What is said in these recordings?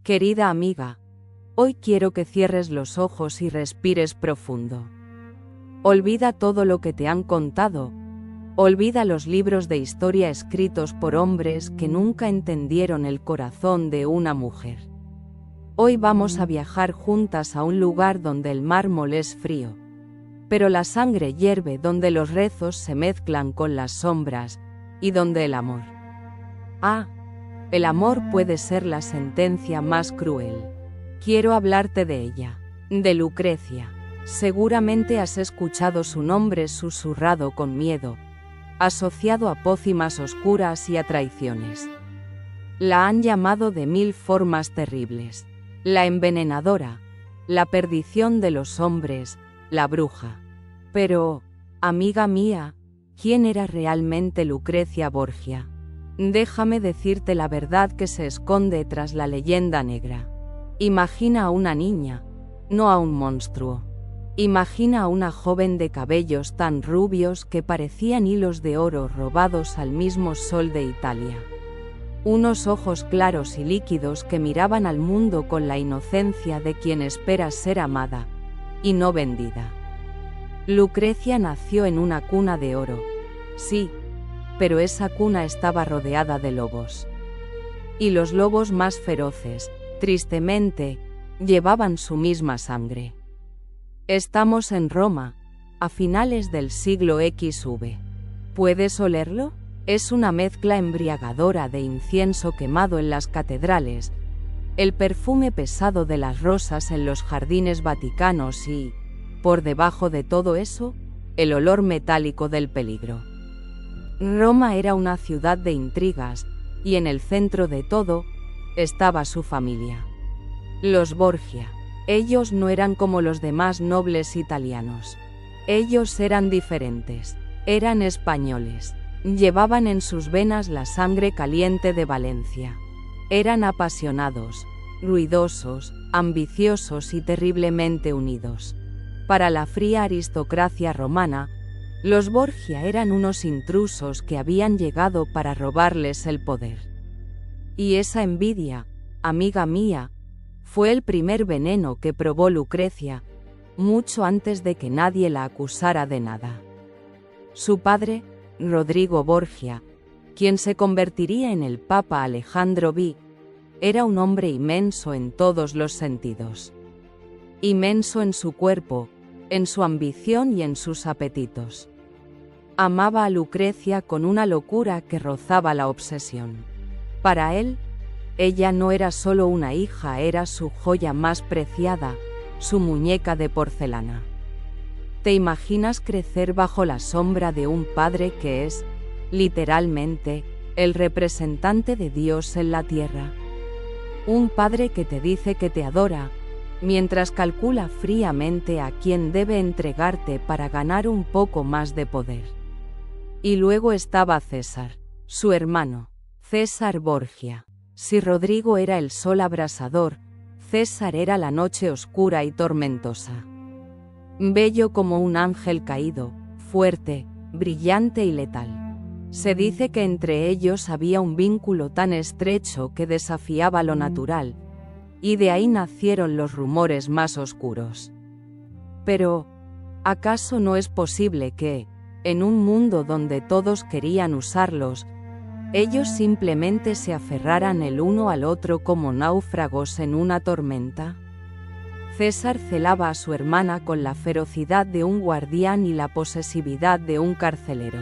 Querida amiga, hoy quiero que cierres los ojos y respires profundo. Olvida todo lo que te han contado. Olvida los libros de historia escritos por hombres que nunca entendieron el corazón de una mujer. Hoy vamos a viajar juntas a un lugar donde el mármol es frío, pero la sangre hierve, donde los rezos se mezclan con las sombras, y donde el amor. El amor puede ser la sentencia más cruel. Quiero hablarte de ella, de Lucrecia. Seguramente has escuchado su nombre susurrado con miedo, asociado a pócimas oscuras y a traiciones. La han llamado de 1000 formas terribles: la envenenadora, la perdición de los hombres, la bruja. Pero, amiga mía, ¿quién era realmente Lucrecia Borgia? Déjame decirte la verdad que se esconde tras la leyenda negra. Imagina a una niña, no a un monstruo. Imagina a una joven de cabellos tan rubios que parecían hilos de oro robados al mismo sol de Italia. Unos ojos claros y líquidos que miraban al mundo con la inocencia de quien espera ser amada, y no vendida. Lucrecia nació en una cuna de oro. Sí, pero esa cuna estaba rodeada de lobos. Y los lobos más feroces, tristemente, llevaban su misma sangre. Estamos en Roma, a finales del siglo XV. ¿Puedes olerlo? Es una mezcla embriagadora de incienso quemado en las catedrales, el perfume pesado de las rosas en los jardines vaticanos y, por debajo de todo eso, el olor metálico del peligro. Roma era una ciudad de intrigas, y en el centro de todo estaba su familia. Los Borgia. Ellos no eran como los demás nobles italianos. Ellos eran diferentes. Eran españoles. Llevaban en sus venas la sangre caliente de Valencia. Eran apasionados, ruidosos, ambiciosos y terriblemente unidos. Para la fría aristocracia romana, los Borgia eran unos intrusos que habían llegado para robarles el poder. Y esa envidia, amiga mía, fue el primer veneno que probó Lucrecia, mucho antes de que nadie la acusara de nada. Su padre, Rodrigo Borgia, quien se convertiría en el Papa Alejandro V, era un hombre inmenso en todos los sentidos. Inmenso en su cuerpo, en su ambición y en sus apetitos. Amaba a Lucrecia con una locura que rozaba la obsesión. Para él, ella no era solo una hija, era su joya más preciada, su muñeca de porcelana. ¿Te imaginas crecer bajo la sombra de un padre que es, literalmente, el representante de Dios en la tierra? Un padre que te dice que te adora, mientras calcula fríamente a quién debe entregarte para ganar un poco más de poder. Y luego estaba César, su hermano, César Borgia. Si Rodrigo era el sol abrasador, César era la noche oscura y tormentosa. Bello como un ángel caído, fuerte, brillante y letal. Se dice que entre ellos había un vínculo tan estrecho que desafiaba lo natural, y de ahí nacieron los rumores más oscuros. Pero, ¿acaso no es posible que, en un mundo donde todos querían usarlos, ellos simplemente se aferraran el uno al otro como náufragos en una tormenta? César celaba a su hermana con la ferocidad de un guardián y la posesividad de un carcelero.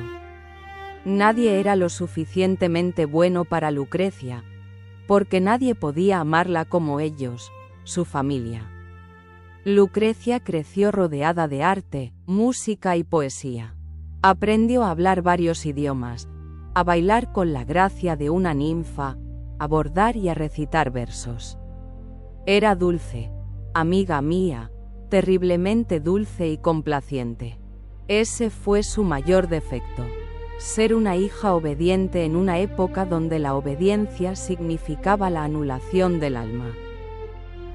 Nadie era lo suficientemente bueno para Lucrecia, porque nadie podía amarla como ellos, su familia. Lucrecia creció rodeada de arte, música y poesía. Aprendió a hablar varios idiomas, a bailar con la gracia de una ninfa, a bordar y a recitar versos. Era dulce, amiga mía, terriblemente dulce y complaciente. Ese fue su mayor defecto: ser una hija obediente en una época donde la obediencia significaba la anulación del alma.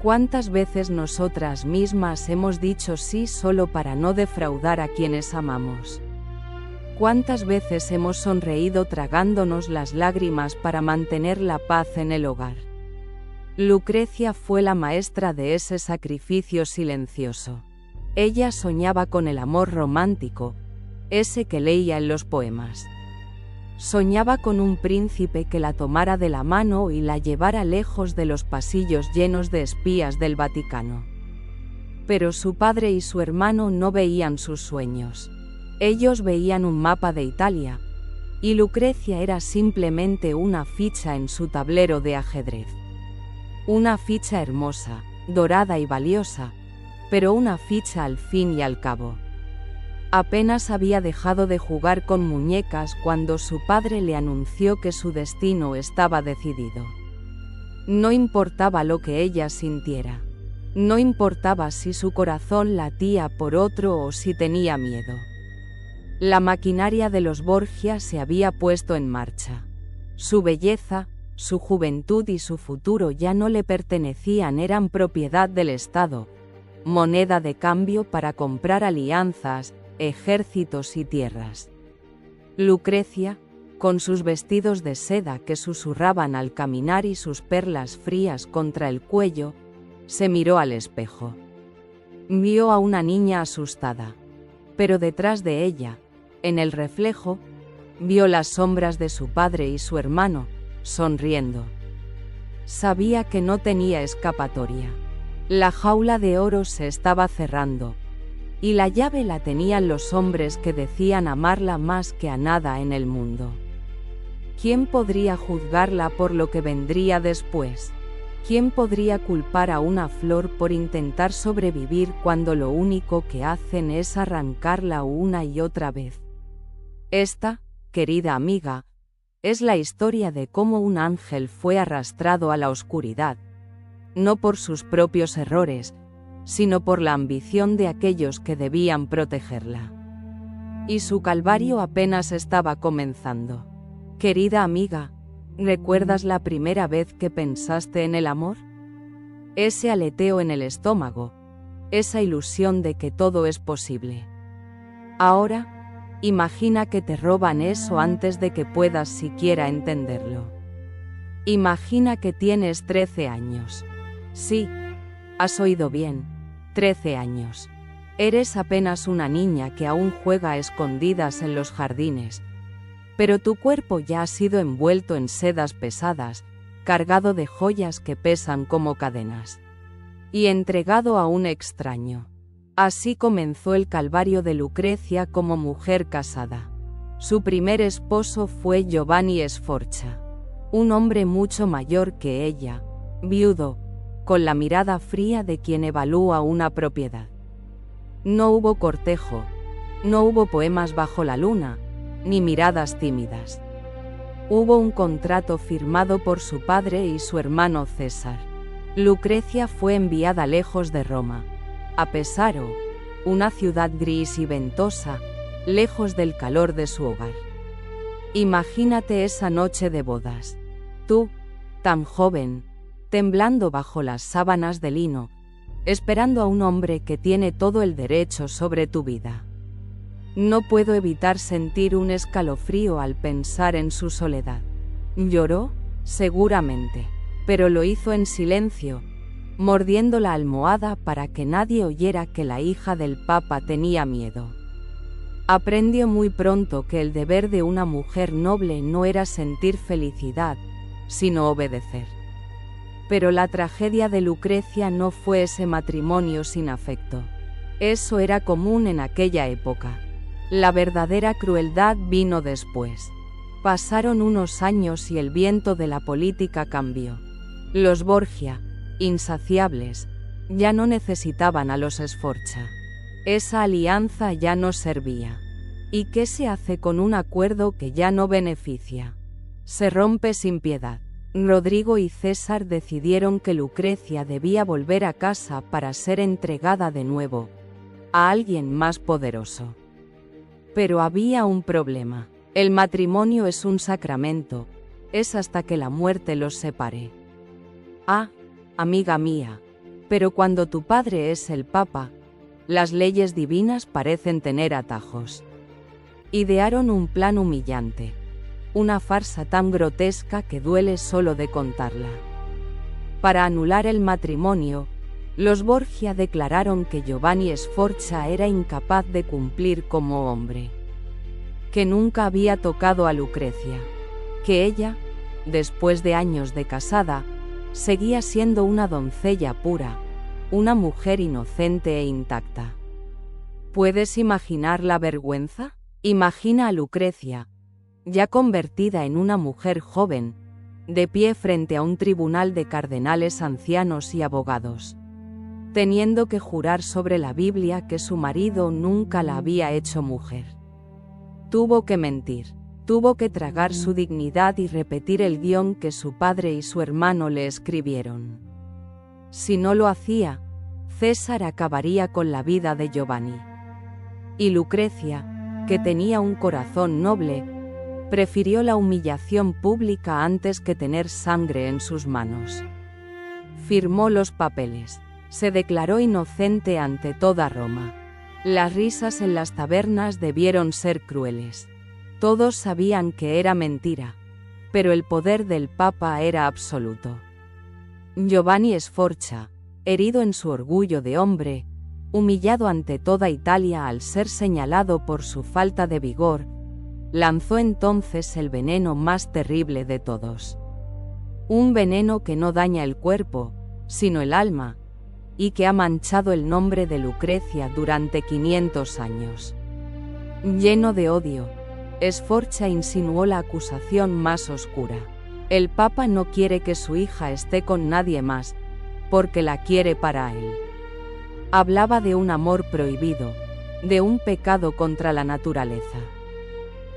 ¿Cuántas veces nosotras mismas hemos dicho sí solo para no defraudar a quienes amamos? ¿Cuántas veces hemos sonreído tragándonos las lágrimas para mantener la paz en el hogar? Lucrecia fue la maestra de ese sacrificio silencioso. Ella soñaba con el amor romántico, ese que leía en los poemas. Soñaba con un príncipe que la tomara de la mano y la llevara lejos de los pasillos llenos de espías del Vaticano. Pero su padre y su hermano no veían sus sueños. Ellos veían un mapa de Italia, y Lucrecia era simplemente una ficha en su tablero de ajedrez. Una ficha hermosa, dorada y valiosa, pero una ficha al fin y al cabo. Apenas había dejado de jugar con muñecas cuando su padre le anunció que su destino estaba decidido. No importaba lo que ella sintiera. No importaba si su corazón latía por otro o si tenía miedo. La maquinaria de los Borgia se había puesto en marcha. Su belleza, su juventud y su futuro ya no le pertenecían, eran propiedad del Estado, moneda de cambio para comprar alianzas, ejércitos y tierras. Lucrecia, con sus vestidos de seda que susurraban al caminar y sus perlas frías contra el cuello, se miró al espejo. Vio a una niña asustada, pero detrás de ella, en el reflejo, vio las sombras de su padre y su hermano, sonriendo. Sabía que no tenía escapatoria. La jaula de oro se estaba cerrando, y la llave la tenían los hombres que decían amarla más que a nada en el mundo. ¿Quién podría juzgarla por lo que vendría después? ¿Quién podría culpar a una flor por intentar sobrevivir cuando lo único que hacen es arrancarla una y otra vez? Esta, querida amiga, es la historia de cómo un ángel fue arrastrado a la oscuridad, no por sus propios errores, sino por la ambición de aquellos que debían protegerla. Y su calvario apenas estaba comenzando. Querida amiga, ¿recuerdas la primera vez que pensaste en el amor? Ese aleteo en el estómago, esa ilusión de que todo es posible. Ahora, imagina que te roban eso antes de que puedas siquiera entenderlo. Imagina que tienes 13 años. Sí, has oído bien, 13 años. Eres apenas una niña que aún juega a escondidas en los jardines, pero tu cuerpo ya ha sido envuelto en sedas pesadas, cargado de joyas que pesan como cadenas, y entregado a un extraño. Así comenzó el calvario de Lucrecia como mujer casada. Su primer esposo fue Giovanni Sforza, un hombre mucho mayor que ella, viudo, con la mirada fría de quien evalúa una propiedad. No hubo cortejo, no hubo poemas bajo la luna, ni miradas tímidas. Hubo un contrato firmado por su padre y su hermano César. Lucrecia fue enviada lejos de Roma, a Pesaro, una ciudad gris y ventosa, lejos del calor de su hogar. Imagínate esa noche de bodas. Tú, tan joven, temblando bajo las sábanas de lino, esperando a un hombre que tiene todo el derecho sobre tu vida. No puedo evitar sentir un escalofrío al pensar en su soledad. Lloró, seguramente, pero lo hizo en silencio, mordiendo la almohada para que nadie oyera que la hija del Papa tenía miedo. Aprendió muy pronto que el deber de una mujer noble no era sentir felicidad, sino obedecer. Pero la tragedia de Lucrecia no fue ese matrimonio sin afecto. Eso era común en aquella época. La verdadera crueldad vino después. Pasaron unos años y el viento de la política cambió. Los Borgia, insaciables, ya no necesitaban a los Sforza. Esa alianza ya no servía. ¿Y qué se hace con un acuerdo que ya no beneficia? Se rompe sin piedad. Rodrigo y César decidieron que Lucrecia debía volver a casa para ser entregada de nuevo a alguien más poderoso. Pero había un problema. El matrimonio es un sacramento, es hasta que la muerte los separe. Ah, amiga mía, pero cuando tu padre es el Papa, las leyes divinas parecen tener atajos. Idearon un plan humillante, una farsa tan grotesca que duele solo de contarla. Para anular el matrimonio, los Borgia declararon que Giovanni Sforza era incapaz de cumplir como hombre, que nunca había tocado a Lucrecia, que ella, después de años de casada, seguía siendo una doncella pura, una mujer inocente e intacta. ¿Puedes imaginar la vergüenza? Imagina a Lucrecia, ya convertida en una mujer joven, de pie frente a un tribunal de cardenales ancianos y abogados, teniendo que jurar sobre la Biblia que su marido nunca la había hecho mujer. Tuvo que mentir, tuvo que tragar su dignidad y repetir el guión que su padre y su hermano le escribieron. Si no lo hacía, César acabaría con la vida de Giovanni. Y Lucrecia, que tenía un corazón noble, prefirió la humillación pública antes que tener sangre en sus manos. Firmó los papeles. Se declaró inocente ante toda Roma. Las risas en las tabernas debieron ser crueles. Todos sabían que era mentira, pero el poder del Papa era absoluto. Giovanni Sforza, herido en su orgullo de hombre, humillado ante toda Italia al ser señalado por su falta de vigor, lanzó entonces el veneno más terrible de todos. Un veneno que no daña el cuerpo, sino el alma, y que ha manchado el nombre de Lucrecia durante 500 años. Lleno de odio, Sforza insinuó la acusación más oscura. El Papa no quiere que su hija esté con nadie más, porque la quiere para él. Hablaba de un amor prohibido, de un pecado contra la naturaleza.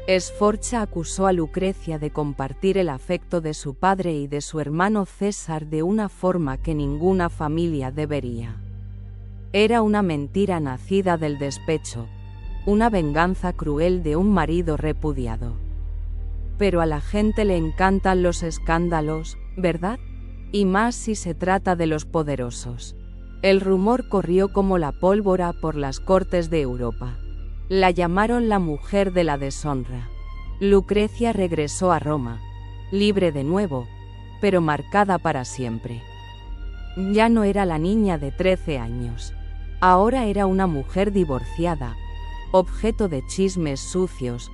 Sforza acusó a Lucrecia de compartir el afecto de su padre y de su hermano César de una forma que ninguna familia debería. Era una mentira nacida del despecho, una venganza cruel de un marido repudiado. Pero a la gente le encantan los escándalos, ¿verdad? Y más si se trata de los poderosos. El rumor corrió como la pólvora por las cortes de Europa. La llamaron la mujer de la deshonra. Lucrecia regresó a Roma, libre de nuevo, pero marcada para siempre. Ya no era la niña de 13 años. Ahora era una mujer divorciada, objeto de chismes sucios,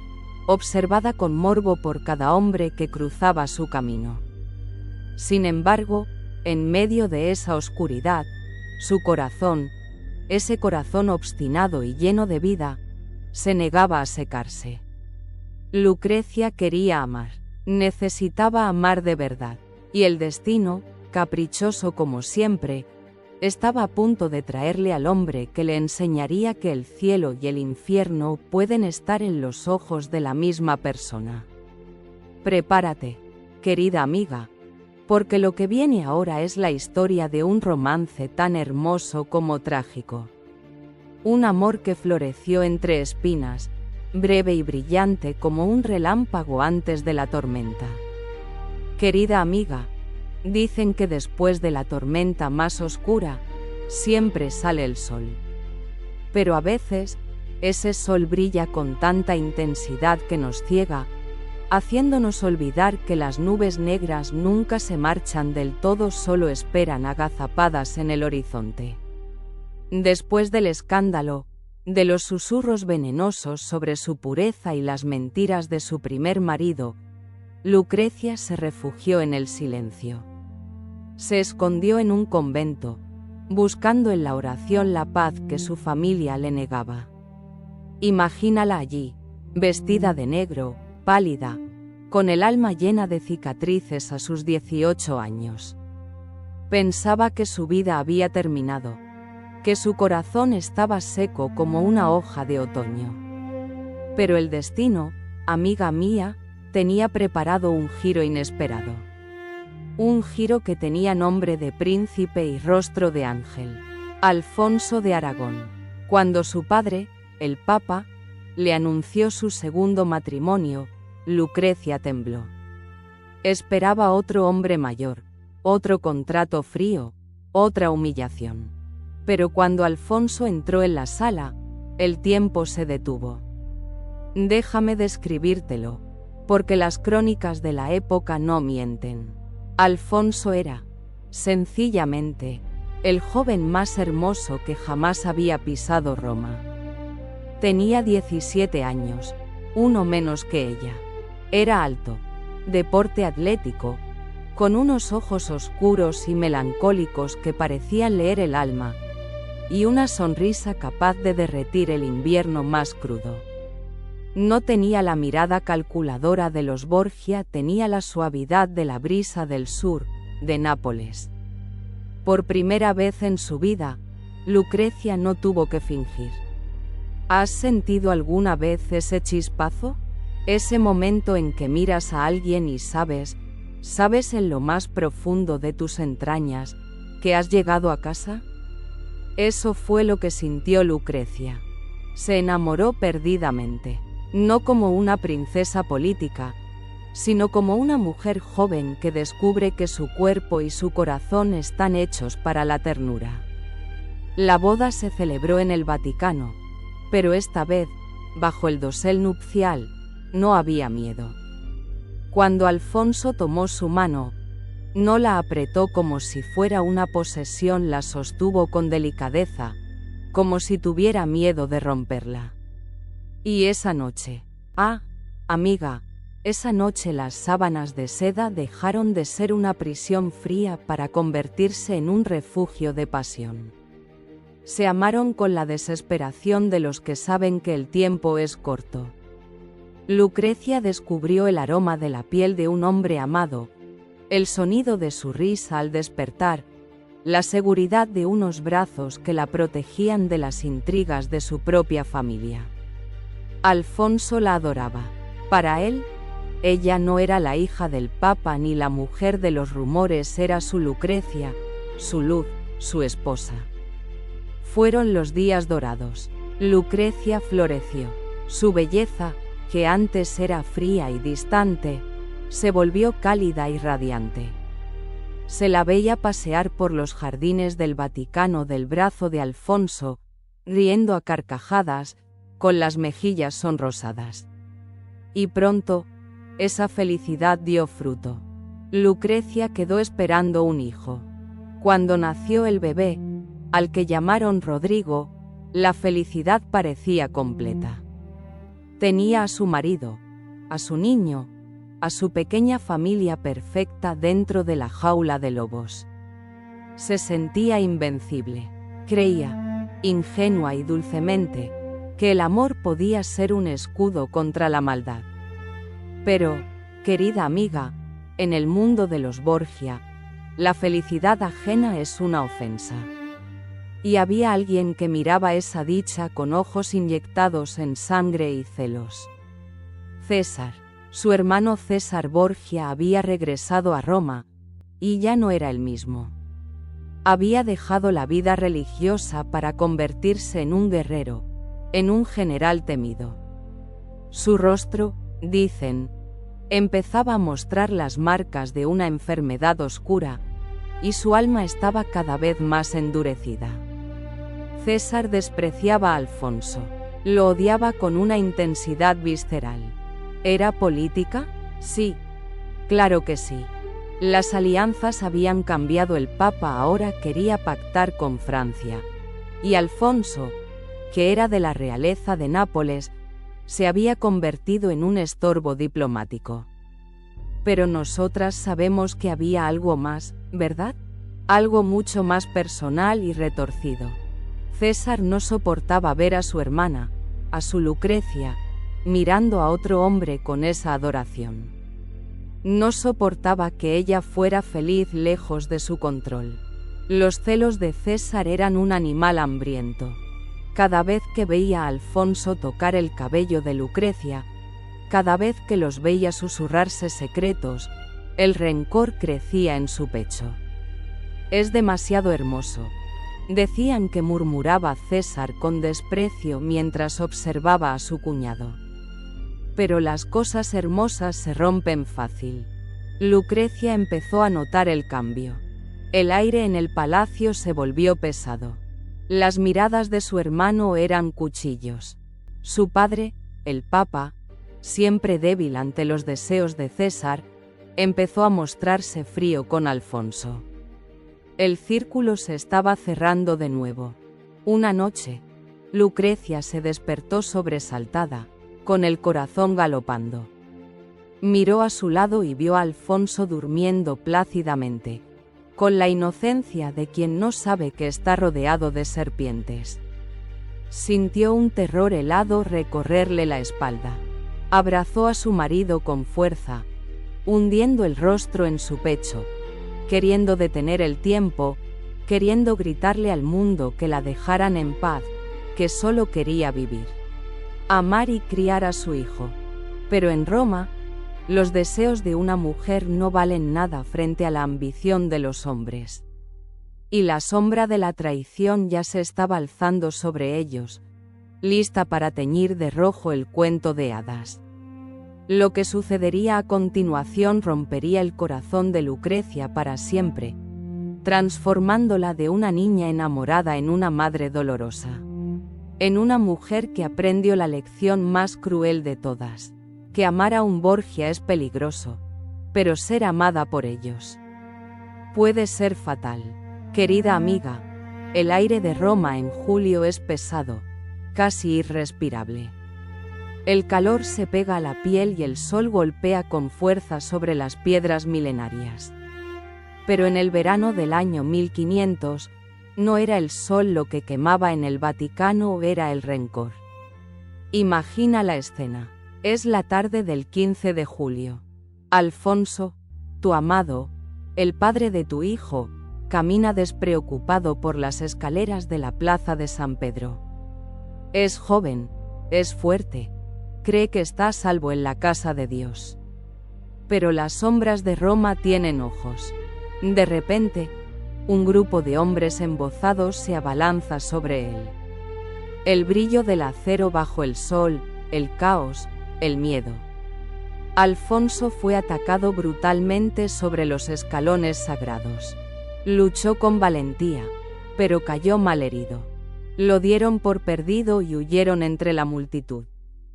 observada con morbo por cada hombre que cruzaba su camino. Sin embargo, en medio de esa oscuridad, su corazón, ese corazón obstinado y lleno de vida, se negaba a secarse. Lucrecia quería amar, necesitaba amar de verdad, y el destino, caprichoso como siempre, estaba a punto de traerle al hombre que le enseñaría que el cielo y el infierno pueden estar en los ojos de la misma persona. Prepárate, querida amiga, porque lo que viene ahora es la historia de un romance tan hermoso como trágico. Un amor que floreció entre espinas, breve y brillante como un relámpago antes de la tormenta. Querida amiga, dicen que después de la tormenta más oscura, siempre sale el sol. Pero a veces, ese sol brilla con tanta intensidad que nos ciega, haciéndonos olvidar que las nubes negras nunca se marchan del todo, solo esperan agazapadas en el horizonte. Después del escándalo, de los susurros venenosos sobre su pureza y las mentiras de su primer marido, Lucrecia se refugió en el silencio. Se escondió en un convento, buscando en la oración la paz que su familia le negaba. Imagínala allí, vestida de negro, pálida, con el alma llena de cicatrices a sus 18 años. Pensaba que su vida había terminado, que su corazón estaba seco como una hoja de otoño. Pero el destino, amiga mía, tenía preparado un giro inesperado. Un giro que tenía nombre de príncipe y rostro de ángel. Alfonso de Aragón. Cuando su padre, el Papa, le anunció su segundo matrimonio, Lucrecia tembló. Esperaba otro hombre mayor, otro contrato frío, otra humillación. Pero cuando Alfonso entró en la sala, el tiempo se detuvo. Déjame describírtelo, porque las crónicas de la época no mienten. Alfonso era, Sencillamente, el joven más hermoso que jamás había pisado Roma. Tenía 17 años, uno menos que ella. Era alto, de porte atlético, con unos ojos oscuros y melancólicos que parecían leer el alma, y una sonrisa capaz de derretir el invierno más crudo. No tenía la mirada calculadora de los Borgia, tenía la suavidad de la brisa del sur, de Nápoles. Por primera vez en su vida, Lucrecia no tuvo que fingir. ¿Has sentido alguna vez ese chispazo? Ese momento en que miras a alguien y sabes en lo más profundo de tus entrañas, que has llegado a casa. Eso fue lo que sintió Lucrecia. Se enamoró perdidamente, no como una princesa política, sino como una mujer joven que descubre que su cuerpo y su corazón están hechos para la ternura. La boda se celebró en el Vaticano, pero esta vez, bajo el dosel nupcial, no había miedo. Cuando Alfonso tomó su mano, no la apretó como si fuera una posesión, la sostuvo con delicadeza, como si tuviera miedo de romperla. Y esa noche, amiga, esa noche las sábanas de seda dejaron de ser una prisión fría para convertirse en un refugio de pasión. Se amaron con la desesperación de los que saben que el tiempo es corto. Lucrecia descubrió el aroma de la piel de un hombre amado, el sonido de su risa al despertar, la seguridad de unos brazos que la protegían de las intrigas de su propia familia. Alfonso la adoraba. Para él, ella no era la hija del Papa ni la mujer de los rumores, era su Lucrecia, su luz, su esposa. Fueron los días dorados. Lucrecia floreció. Su belleza, que antes era fría y distante, se volvió cálida y radiante. Se la veía pasear por los jardines del Vaticano del brazo de Alfonso, riendo a carcajadas, con las mejillas sonrosadas. Y pronto, esa felicidad dio fruto. Lucrecia quedó esperando un hijo. Cuando nació el bebé, al que llamaron Rodrigo, la felicidad parecía completa. Tenía a su marido, a su niño, a su pequeña familia perfecta dentro de la jaula de lobos. Se sentía invencible. Creía, ingenua y dulcemente, que el amor podía ser un escudo contra la maldad. Pero, querida amiga, en el mundo de los Borgia, la felicidad ajena es una ofensa. Y había alguien que miraba esa dicha con ojos inyectados en sangre y celos. César, su hermano César Borgia, había regresado a Roma, y ya no era el mismo. Había dejado la vida religiosa para convertirse en un guerrero, en un general temido. Su rostro, dicen, empezaba a mostrar las marcas de una enfermedad oscura, y su alma estaba cada vez más endurecida. César despreciaba a Alfonso, lo odiaba con una intensidad visceral. ¿Era política? Sí, claro que sí. Las alianzas habían cambiado, el Papa ahora quería pactar con Francia, y Alfonso, que era de la realeza de Nápoles, se había convertido en un estorbo diplomático. Pero nosotras sabemos que había algo más, ¿verdad? Algo mucho más personal y retorcido. César no soportaba ver a su hermana, a su Lucrecia, mirando a otro hombre con esa adoración. No soportaba que ella fuera feliz lejos de su control. Los celos de César eran un animal hambriento. Cada vez que veía a Alfonso tocar el cabello de Lucrecia, cada vez que los veía susurrarse secretos, el rencor crecía en su pecho. «Es demasiado hermoso», decían que murmuraba César con desprecio mientras observaba a su cuñado. Pero las cosas hermosas se rompen fácil. Lucrecia empezó a notar el cambio. El aire en el palacio se volvió pesado. Las miradas de su hermano eran cuchillos. Su padre, el Papa, siempre débil ante los deseos de César, empezó a mostrarse frío con Alfonso. El círculo se estaba cerrando de nuevo. Una noche, Lucrecia se despertó sobresaltada, con el corazón galopando. Miró a su lado y vio a Alfonso durmiendo plácidamente, con la inocencia de quien no sabe que está rodeado de serpientes. Sintió un terror helado recorrerle la espalda. Abrazó a su marido con fuerza, hundiendo el rostro en su pecho, queriendo detener el tiempo, queriendo gritarle al mundo que la dejaran en paz, que solo quería vivir, amar y criar a su hijo. Pero en Roma, los deseos de una mujer no valen nada frente a la ambición de los hombres. Y la sombra de la traición ya se estaba alzando sobre ellos, lista para teñir de rojo el cuento de hadas. Lo que sucedería a continuación rompería el corazón de Lucrecia para siempre, transformándola de una niña enamorada en una madre dolorosa. En una mujer que aprendió la lección más cruel de todas, que amar a un Borgia es peligroso, pero ser amada por ellos puede ser fatal. Querida amiga, el aire de Roma en julio es pesado, casi irrespirable. El calor se pega a la piel y el sol golpea con fuerza sobre las piedras milenarias. Pero en el verano del año 1500, no era el sol lo que quemaba en el Vaticano, era el rencor. Imagina la escena. Es la tarde del 15 de julio. Alfonso, tu amado, el padre de tu hijo, camina despreocupado por las escaleras de la plaza de San Pedro. Es joven, es fuerte, cree que está a salvo en la casa de Dios. Pero las sombras de Roma tienen ojos. De repente, un grupo de hombres embozados se abalanza sobre él. El brillo del acero bajo el sol, el caos, el miedo. Alfonso fue atacado brutalmente sobre los escalones sagrados. Luchó con valentía, pero cayó malherido. Lo dieron por perdido y huyeron entre la multitud.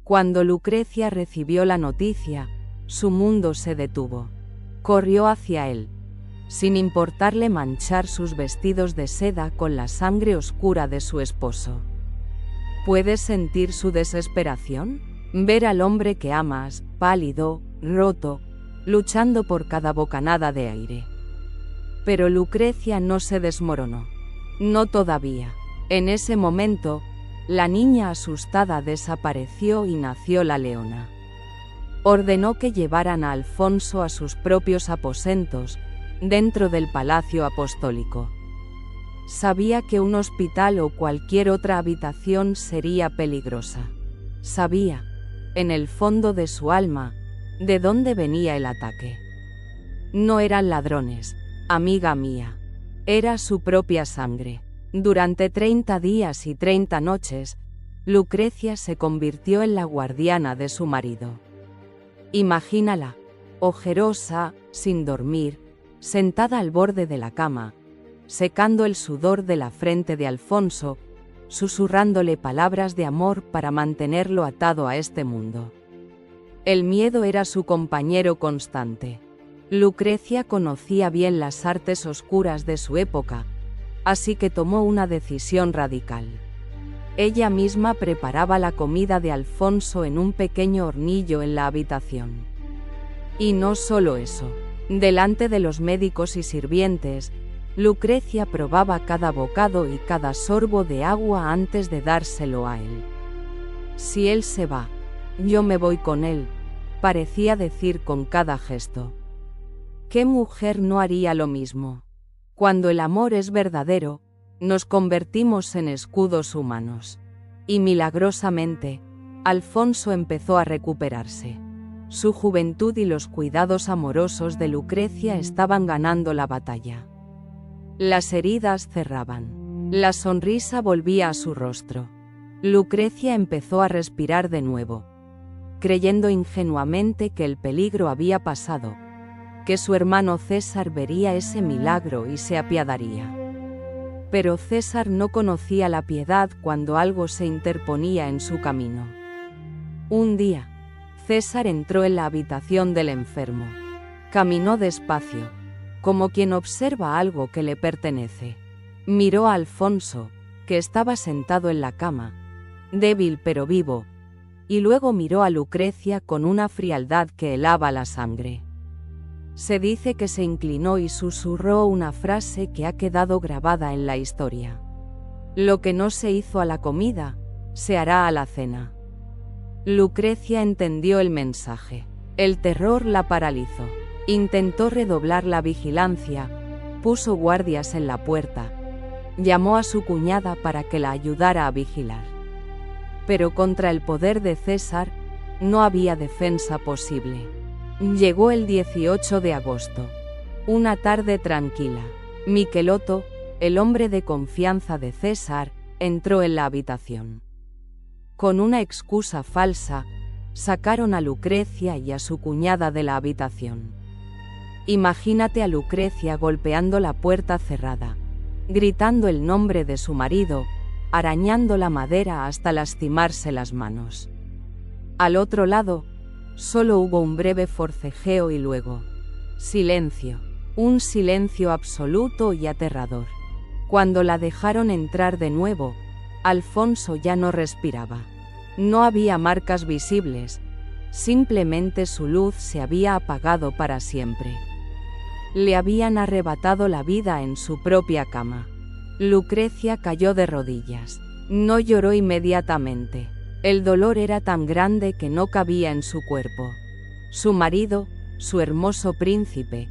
Cuando Lucrecia recibió la noticia, su mundo se detuvo. Corrió hacia él, sin importarle manchar sus vestidos de seda con la sangre oscura de su esposo. ¿Puedes sentir su desesperación? Ver al hombre que amas, pálido, roto, luchando por cada bocanada de aire. Pero Lucrecia no se desmoronó. No todavía. En ese momento, la niña asustada desapareció y nació la leona. Ordenó que llevaran a Alfonso a sus propios aposentos, dentro del palacio apostólico. Sabía que un hospital o cualquier otra habitación sería peligrosa. Sabía, en el fondo de su alma, de dónde venía el ataque. No eran ladrones, amiga mía. Era su propia sangre. Durante 30 días y 30 noches, Lucrecia se convirtió en la guardiana de su marido. Imagínala, ojerosa, sin dormir, sentada al borde de la cama, secando el sudor de la frente de Alfonso, susurrándole palabras de amor para mantenerlo atado a este mundo. El miedo era su compañero constante. Lucrecia conocía bien las artes oscuras de su época, así que tomó una decisión radical. Ella misma preparaba la comida de Alfonso en un pequeño hornillo en la habitación. Y no solo eso. Delante de los médicos y sirvientes, Lucrecia probaba cada bocado y cada sorbo de agua antes de dárselo a él. Si él se va, yo me voy con él, parecía decir con cada gesto. ¿Qué mujer no haría lo mismo? Cuando el amor es verdadero, nos convertimos en escudos humanos. Y milagrosamente, Alfonso empezó a recuperarse. Su juventud y los cuidados amorosos de Lucrecia estaban ganando la batalla. Las heridas cerraban. La sonrisa volvía a su rostro. Lucrecia empezó a respirar de nuevo, creyendo ingenuamente que el peligro había pasado, que su hermano César vería ese milagro y se apiadaría. Pero César no conocía la piedad cuando algo se interponía en su camino. Un día, César entró en la habitación del enfermo. Caminó despacio, como quien observa algo que le pertenece. Miró a Alfonso, que estaba sentado en la cama, débil pero vivo, y luego miró a Lucrecia con una frialdad que helaba la sangre. Se dice que se inclinó y susurró una frase que ha quedado grabada en la historia: lo que no se hizo a la comida, se hará a la cena. Lucrecia entendió el mensaje. El terror la paralizó. Intentó redoblar la vigilancia, puso guardias en la puerta, llamó a su cuñada para que la ayudara a vigilar. Pero contra el poder de César, no había defensa posible. Llegó el 18 de agosto. Una tarde tranquila. Michelotto, el hombre de confianza de César, entró en la habitación. Con una excusa falsa, sacaron a Lucrecia y a su cuñada de la habitación. Imagínate a Lucrecia golpeando la puerta cerrada, gritando el nombre de su marido, arañando la madera hasta lastimarse las manos. Al otro lado, solo hubo un breve forcejeo y luego silencio, un silencio absoluto y aterrador. Cuando la dejaron entrar de nuevo, Alfonso ya no respiraba. No había marcas visibles, simplemente su luz se había apagado para siempre. Le habían arrebatado la vida en su propia cama. Lucrecia cayó de rodillas. No lloró inmediatamente. El dolor era tan grande que no cabía en su cuerpo. Su marido, su hermoso príncipe,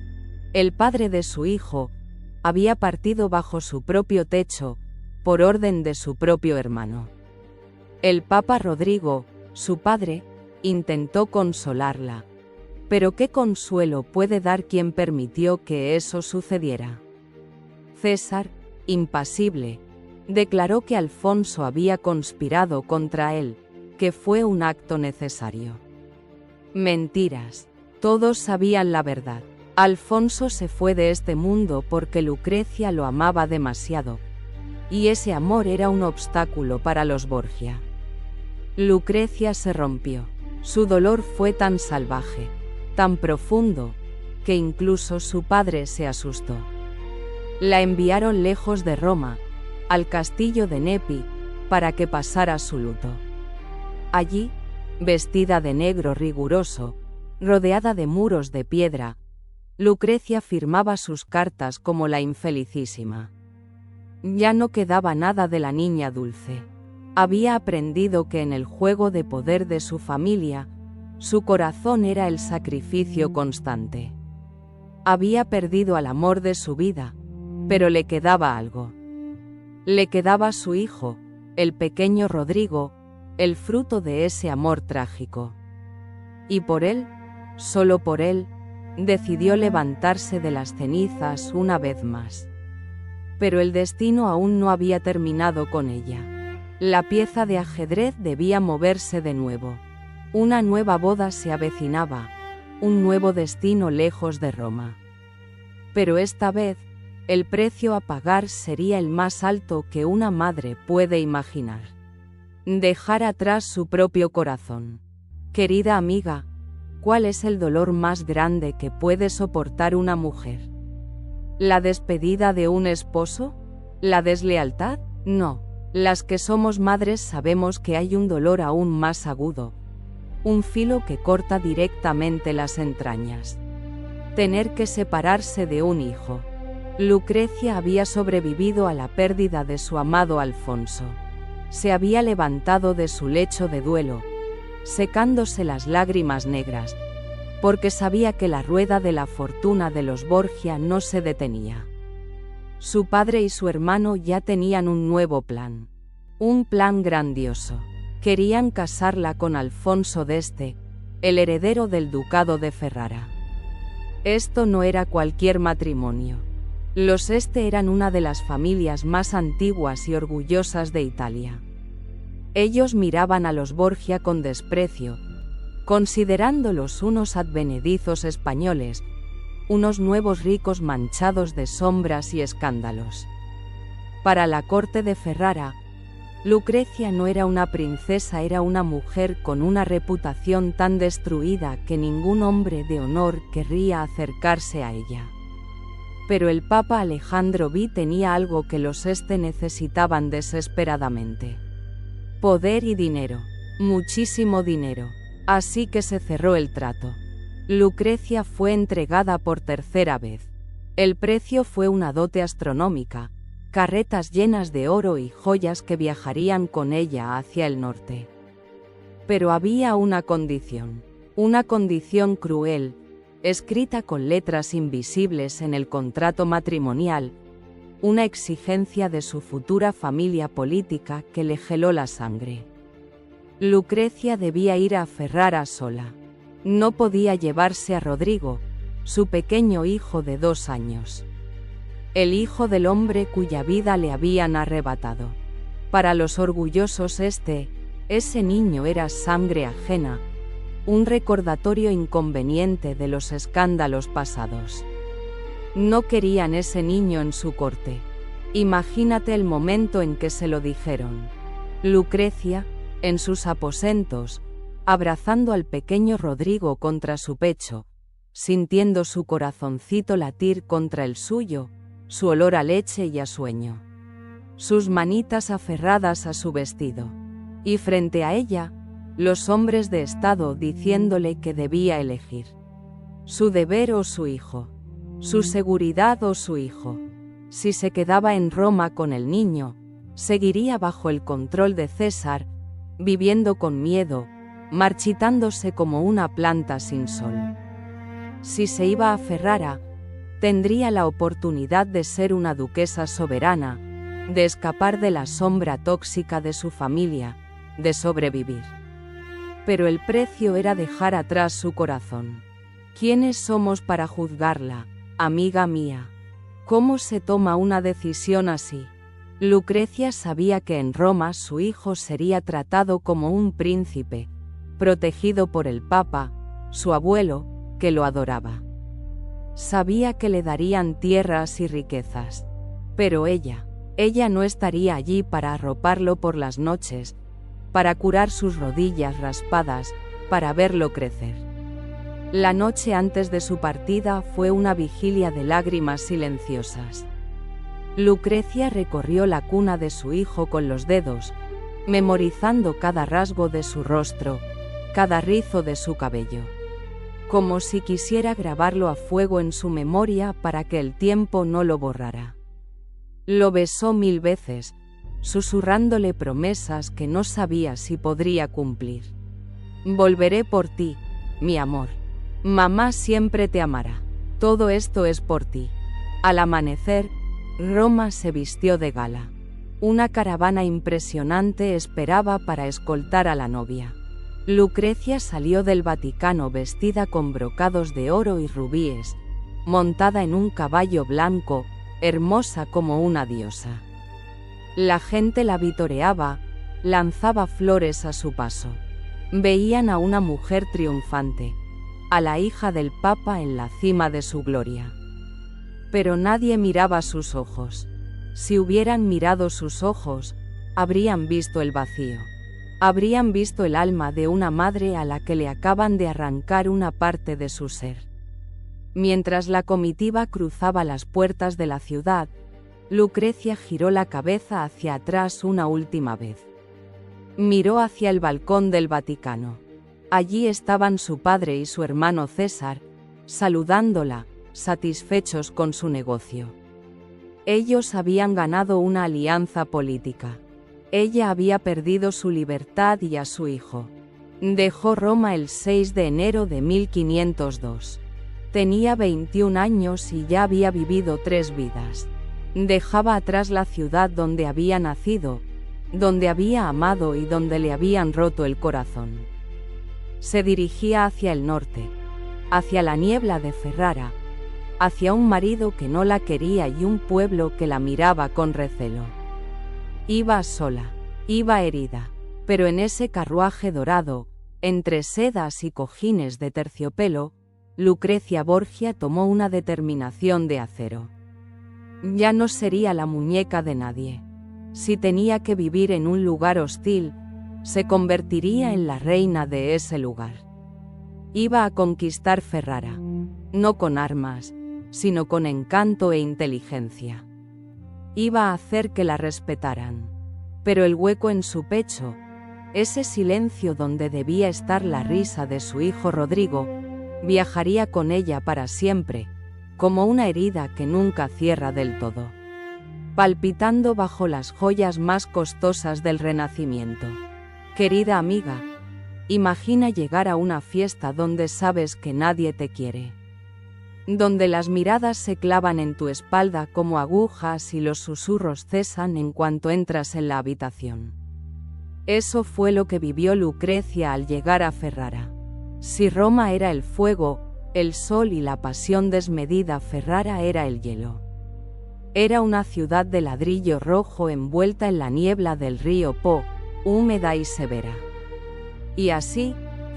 el padre de su hijo, había partido bajo su propio techo, por orden de su propio hermano. El Papa Rodrigo, su padre, intentó consolarla. Pero ¿qué consuelo puede dar quien permitió que eso sucediera? César, impasible, declaró que Alfonso había conspirado contra él, que fue un acto necesario. Mentiras. Todos sabían la verdad. Alfonso se fue de este mundo porque Lucrecia lo amaba demasiado, y ese amor era un obstáculo para los Borgia. Lucrecia se rompió. Su dolor fue tan salvaje, tan profundo, que incluso su padre se asustó. La enviaron lejos de Roma, al castillo de Nepi, para que pasara su luto. Allí, vestida de negro riguroso, rodeada de muros de piedra, Lucrecia firmaba sus cartas como la infelicísima. Ya no quedaba nada de la niña dulce. Había aprendido que en el juego de poder de su familia, su corazón era el sacrificio constante. Había perdido al amor de su vida, pero le quedaba algo. Le quedaba su hijo, el pequeño Rodrigo, el fruto de ese amor trágico. Y por él, solo por él, decidió levantarse de las cenizas una vez más. Pero el destino aún no había terminado con ella. La pieza de ajedrez debía moverse de nuevo. Una nueva boda se avecinaba, un nuevo destino lejos de Roma. Pero esta vez, el precio a pagar sería el más alto que una madre puede imaginar. Dejar atrás su propio corazón. Querida amiga, ¿cuál es el dolor más grande que puede soportar una mujer? ¿La despedida de un esposo? ¿La deslealtad? No. Las que somos madres sabemos que hay un dolor aún más agudo, un filo que corta directamente las entrañas. Tener que separarse de un hijo. Lucrecia había sobrevivido a la pérdida de su amado Alfonso. Se había levantado de su lecho de duelo, secándose las lágrimas negras, porque sabía que la rueda de la fortuna de los Borgia no se detenía. Su padre y su hermano ya tenían un nuevo plan. Un plan grandioso. Querían casarla con Alfonso d'Este, el heredero del ducado de Ferrara. Esto no era cualquier matrimonio. Los Este eran una de las familias más antiguas y orgullosas de Italia. Ellos miraban a los Borgia con desprecio, considerándolos unos advenedizos españoles, unos nuevos ricos manchados de sombras y escándalos. Para la corte de Ferrara, Lucrecia no era una princesa, era una mujer con una reputación tan destruida que ningún hombre de honor querría acercarse a ella. Pero el Papa Alejandro V tenía algo que los necesitaban desesperadamente: poder y dinero, muchísimo dinero. Así que se cerró el trato. Lucrecia fue entregada por tercera vez. El precio fue una dote astronómica, carretas llenas de oro y joyas que viajarían con ella hacia el norte. Pero había una condición cruel, escrita con letras invisibles en el contrato matrimonial, una exigencia de su futura familia política que le heló la sangre. Lucrecia debía ir a Ferrara sola. No podía llevarse a Rodrigo, su pequeño hijo de 2 años. El hijo del hombre cuya vida le habían arrebatado. Para los orgullosos ese niño era sangre ajena, un recordatorio inconveniente de los escándalos pasados. No querían ese niño en su corte. Imagínate el momento en que se lo dijeron. Lucrecia, en sus aposentos, abrazando al pequeño Rodrigo contra su pecho, sintiendo su corazoncito latir contra el suyo, su olor a leche y a sueño. Sus manitas aferradas a su vestido. Y frente a ella, los hombres de Estado diciéndole que debía elegir. Su deber o su hijo. Su seguridad o su hijo. Si se quedaba en Roma con el niño, seguiría bajo el control de César, viviendo con miedo, marchitándose como una planta sin sol. Si se iba a Ferrara, tendría la oportunidad de ser una duquesa soberana, de escapar de la sombra tóxica de su familia, de sobrevivir. Pero el precio era dejar atrás su corazón. ¿Quiénes somos para juzgarla, amiga mía? ¿Cómo se toma una decisión así? Lucrecia sabía que en Roma su hijo sería tratado como un príncipe, protegido por el Papa, su abuelo, que lo adoraba. Sabía que le darían tierras y riquezas. Pero ella no estaría allí para arroparlo por las noches, para curar sus rodillas raspadas, para verlo crecer. La noche antes de su partida fue una vigilia de lágrimas silenciosas. Lucrecia recorrió la cuna de su hijo con los dedos, memorizando cada rasgo de su rostro, cada rizo de su cabello. Como si quisiera grabarlo a fuego en su memoria para que el tiempo no lo borrara. Lo besó 1000 veces, susurrándole promesas que no sabía si podría cumplir. Volveré por ti, mi amor. Mamá siempre te amará. Todo esto es por ti. Al amanecer, Roma se vistió de gala. Una caravana impresionante esperaba para escoltar a la novia. Lucrecia salió del Vaticano vestida con brocados de oro y rubíes, montada en un caballo blanco, hermosa como una diosa. La gente la vitoreaba, lanzaba flores a su paso. Veían a una mujer triunfante, a la hija del Papa en la cima de su gloria. Pero nadie miraba sus ojos. Si hubieran mirado sus ojos, habrían visto el vacío. Habrían visto el alma de una madre a la que le acaban de arrancar una parte de su ser. Mientras la comitiva cruzaba las puertas de la ciudad, Lucrecia giró la cabeza hacia atrás una última vez. Miró hacia el balcón del Vaticano. Allí estaban su padre y su hermano César, saludándola, satisfechos con su negocio. Ellos habían ganado una alianza política. Ella había perdido su libertad y a su hijo. Dejó Roma el 6 de enero de 1502. Tenía 21 años y ya había vivido 3 vidas. Dejaba atrás la ciudad donde había nacido, donde había amado y donde le habían roto el corazón. Se dirigía hacia el norte, hacia la niebla de Ferrara, hacia un marido que no la quería y un pueblo que la miraba con recelo. Iba sola, iba herida, pero en ese carruaje dorado, entre sedas y cojines de terciopelo, Lucrecia Borgia tomó una determinación de acero. Ya no sería la muñeca de nadie. Si tenía que vivir en un lugar hostil, se convertiría en la reina de ese lugar. Iba a conquistar Ferrara, no con armas, sino con encanto e inteligencia. Iba a hacer que la respetaran. Pero el hueco en su pecho, ese silencio donde debía estar la risa de su hijo Rodrigo, viajaría con ella para siempre, como una herida que nunca cierra del todo, palpitando bajo las joyas más costosas del Renacimiento. Querida amiga, imagina llegar a una fiesta donde sabes que nadie te quiere, donde las miradas se clavan en tu espalda como agujas y los susurros cesan en cuanto entras en la habitación. Eso fue lo que vivió Lucrecia al llegar a Ferrara. Si Roma era el fuego, el sol y la pasión desmedida, Ferrara era el hielo. Era una ciudad de ladrillo rojo envuelta en la niebla del río Po, húmeda y severa. Y así,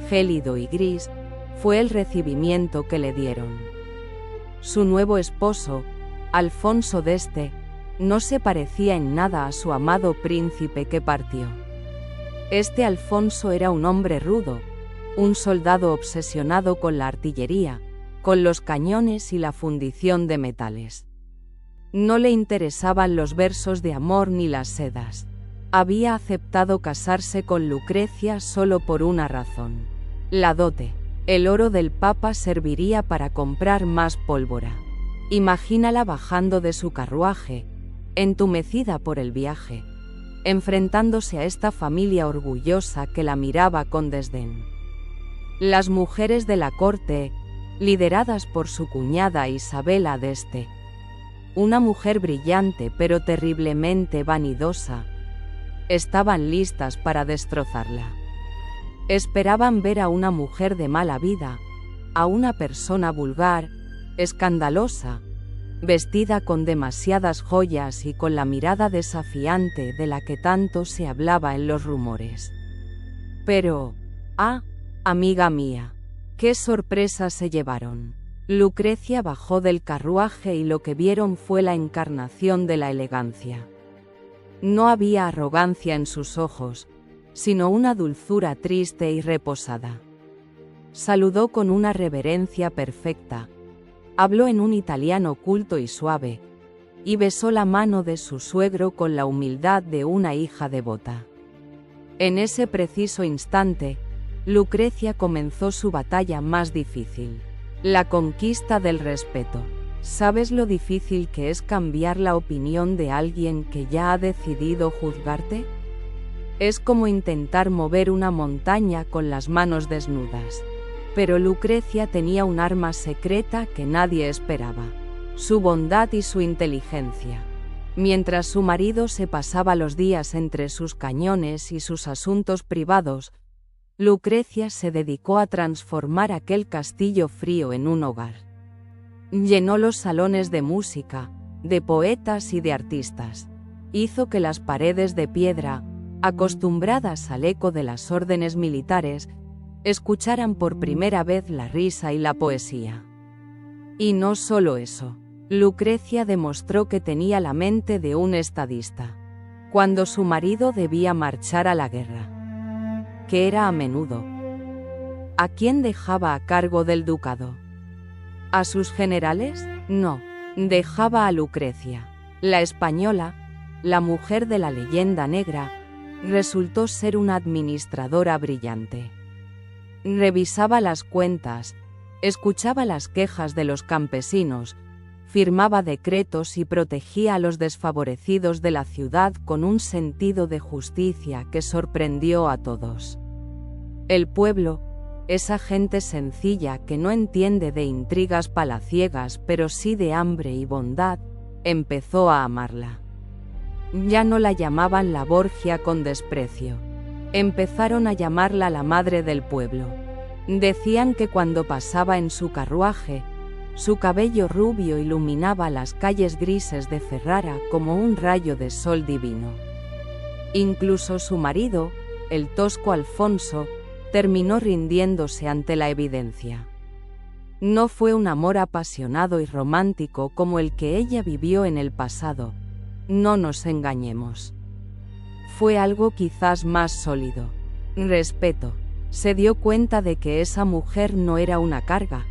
gélido y gris, fue el recibimiento que le dieron. Su nuevo esposo, Alfonso d'Este, no se parecía en nada a su amado príncipe que partió. Este Alfonso era un hombre rudo, un soldado obsesionado con la artillería, con los cañones y la fundición de metales. No le interesaban los versos de amor ni las sedas. Había aceptado casarse con Lucrecia solo por una razón: la dote. El oro del Papa serviría para comprar más pólvora. Imagínala bajando de su carruaje, entumecida por el viaje, enfrentándose a esta familia orgullosa que la miraba con desdén. Las mujeres de la corte, lideradas por su cuñada Isabela d'Este, una mujer brillante pero terriblemente vanidosa, estaban listas para destrozarla. Esperaban ver a una mujer de mala vida, a una persona vulgar, escandalosa, vestida con demasiadas joyas y con la mirada desafiante de la que tanto se hablaba en los rumores. Pero, amiga mía, qué sorpresa se llevaron. Lucrecia bajó del carruaje y lo que vieron fue la encarnación de la elegancia. No había arrogancia en sus ojos, sino una dulzura triste y reposada. Saludó con una reverencia perfecta, habló en un italiano culto y suave, y besó la mano de su suegro con la humildad de una hija devota. En ese preciso instante, Lucrecia comenzó su batalla más difícil, la conquista del respeto. ¿Sabes lo difícil que es cambiar la opinión de alguien que ya ha decidido juzgarte? Es como intentar mover una montaña con las manos desnudas. Pero Lucrecia tenía un arma secreta que nadie esperaba: su bondad y su inteligencia. Mientras su marido se pasaba los días entre sus cañones y sus asuntos privados, Lucrecia se dedicó a transformar aquel castillo frío en un hogar. Llenó los salones de música, de poetas y de artistas. Hizo que las paredes de piedra, acostumbradas al eco de las órdenes militares, escucharan por primera vez la risa y la poesía. Y no solo eso, Lucrecia demostró que tenía la mente de un estadista. Cuando su marido debía marchar a la guerra, que era a menudo, ¿a quién dejaba a cargo del ducado? ¿A sus generales? No, dejaba a Lucrecia. La española, la mujer de la leyenda negra, resultó ser una administradora brillante. Revisaba las cuentas, escuchaba las quejas de los campesinos, firmaba decretos y protegía a los desfavorecidos de la ciudad con un sentido de justicia que sorprendió a todos. El pueblo, esa gente sencilla que no entiende de intrigas palaciegas pero sí de hambre y bondad, empezó a amarla. Ya no la llamaban la Borgia con desprecio. Empezaron a llamarla la madre del pueblo. Decían que cuando pasaba en su carruaje, su cabello rubio iluminaba las calles grises de Ferrara como un rayo de sol divino. Incluso su marido, el tosco Alfonso, terminó rindiéndose ante la evidencia. No fue un amor apasionado y romántico como el que ella vivió en el pasado, no nos engañemos. Fue algo quizás más sólido. Respeto. Se dio cuenta de que esa mujer no era una carga,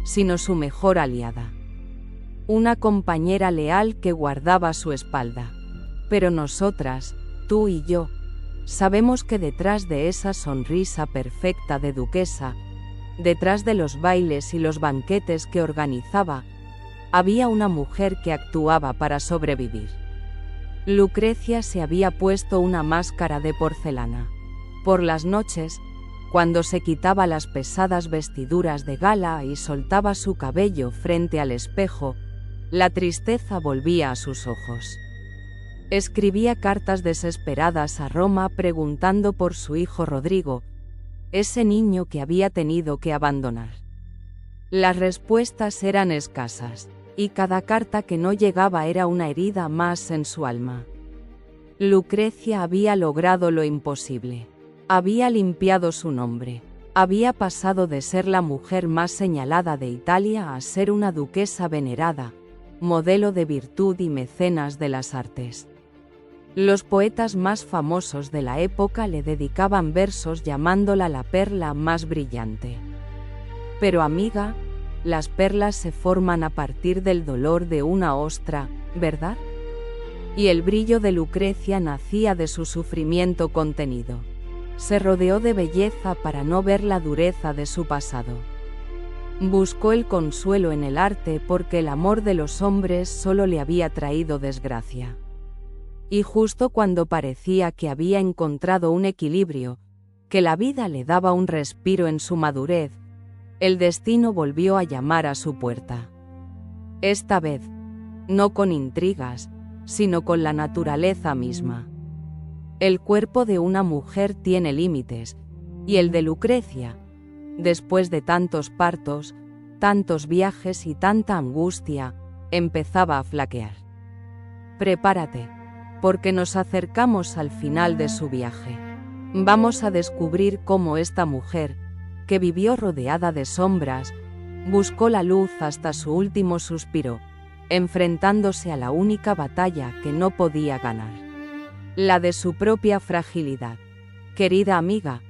sino su mejor aliada. una compañera leal que guardaba su espalda. Pero nosotras, tú y yo, sabemos que detrás de esa sonrisa perfecta de duquesa, detrás de los bailes y los banquetes que organizaba, había una mujer que actuaba para sobrevivir. Lucrecia se había puesto una máscara de porcelana. Por las noches, cuando se quitaba las pesadas vestiduras de gala y soltaba su cabello frente al espejo, la tristeza volvía a sus ojos. Escribía cartas desesperadas a Roma preguntando por su hijo Rodrigo, ese niño que había tenido que abandonar. Las respuestas eran escasas, y cada carta que no llegaba era una herida más en su alma. Lucrecia había logrado lo imposible. Había limpiado su nombre. Había pasado de ser la mujer más señalada de Italia a ser una duquesa venerada, modelo de virtud y mecenas de las artes. Los poetas más famosos de la época le dedicaban versos llamándola la perla más brillante. Pero amiga, las perlas se forman a partir del dolor de una ostra, ¿verdad? Y el brillo de Lucrecia nacía de su sufrimiento contenido. Se rodeó de belleza para no ver la dureza de su pasado. Buscó el consuelo en el arte porque el amor de los hombres solo le había traído desgracia. Y justo cuando parecía que había encontrado un equilibrio, que la vida le daba un respiro en su madurez, el destino volvió a llamar a su puerta. Esta vez, no con intrigas, sino con la naturaleza misma. El cuerpo de una mujer tiene límites, y el de Lucrecia, después de tantos partos, tantos viajes y tanta angustia, empezaba a flaquear. Prepárate, porque nos acercamos al final de su viaje. Vamos a descubrir cómo esta mujer, que vivió rodeada de sombras, buscó la luz hasta su último suspiro, enfrentándose a la única batalla que no podía ganar. La de su propia fragilidad. Querida amiga,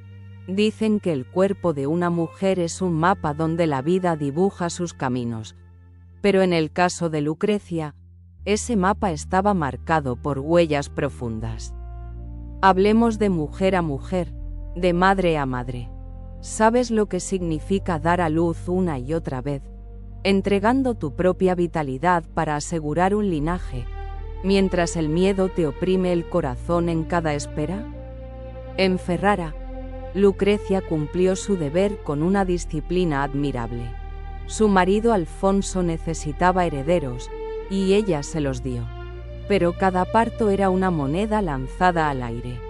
dicen que el cuerpo de una mujer es un mapa donde la vida dibuja sus caminos, pero en el caso de Lucrecia, ese mapa estaba marcado por huellas profundas. Hablemos de mujer a mujer, de madre a madre. ¿Sabes lo que significa dar a luz una y otra vez, entregando tu propia vitalidad para asegurar un linaje, mientras el miedo te oprime el corazón en cada espera? En Ferrara, Lucrecia cumplió su deber con una disciplina admirable. Su marido Alfonso necesitaba herederos, y ella se los dio. Pero cada parto era una moneda lanzada al aire.